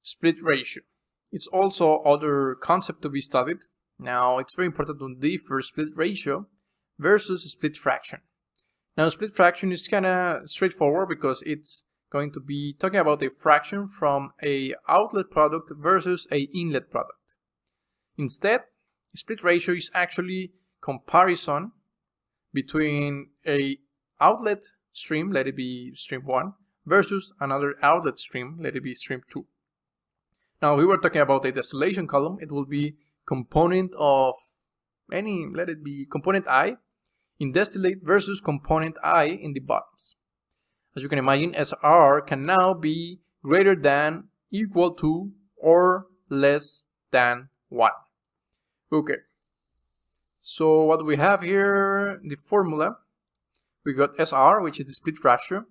split ratio. It's also other concept to be studied. Now, it's very important to differ split ratio versus split fraction. Now, split fraction is kind of straightforward because it's going to be talking about a fraction from a outlet product versus a inlet product. Instead, split ratio is actually comparison between a outlet stream, let it be stream 1, versus another outlet stream, let it be stream 2. Now, if we were talking about a distillation column, it will be component of any, let it be component I in distillate versus component I in the bottoms. As you can imagine, SR can now be greater than, equal to, or less than 1. Okay. So what we have here, the formula, we got SR, which is the split fraction,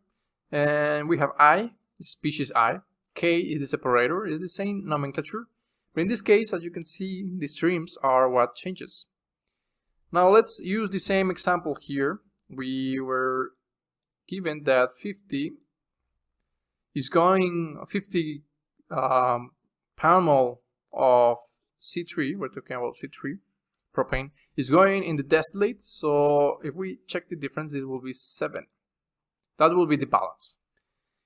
and we have I, the species I, K is the separator, is the same nomenclature, but in this case, as you can see, the streams are what changes. Now let's use the same example here. We were given that 50 pound-mole of C3, we're talking about C3, propane, is going in the distillate, so if we check the difference, it will be 7. That will be the balance.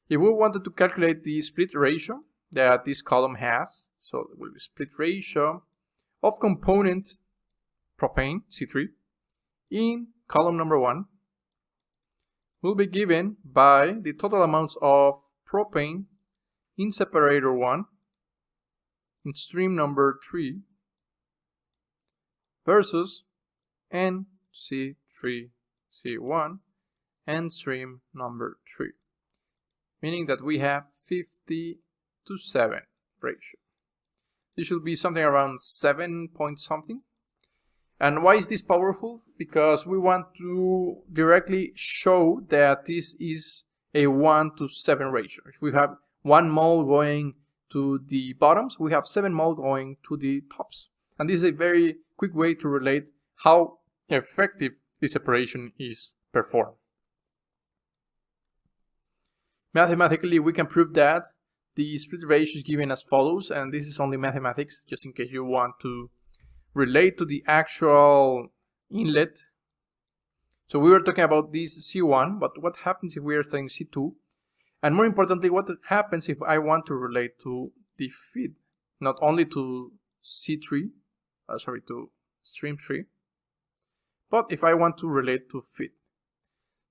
If we wanted to calculate the split ratio that this column has, so it will be split ratio of component propane, C3, in column number 1, will be given by the total amounts of propane in separator 1 in stream number 3 versus NC3C1 and stream number 3, meaning that we have 50 to 7 ratio. This should be something around 7 point something. And why is this powerful? Because we want to directly show that this is a 1 to 7 ratio. If we have 1 mole going to the bottoms, we have 7 mole going to the tops. And this is a very quick way to relate how effective this separation is performed. Mathematically, we can prove that the split ratio is given as follows, and this is only mathematics, just in case you want to relate to the actual inlet. So we were talking about this C1, but what happens if we are studying C2? And more importantly, what happens if I want to relate to the feed, not only to C3, to stream 3, but if I want to relate to feed.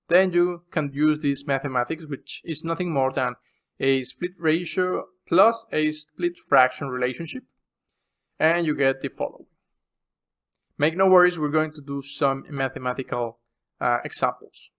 Then you can use this mathematics, which is nothing more than a split ratio plus a split fraction relationship, and you get the following. Make no worries, we're going to do some mathematical examples.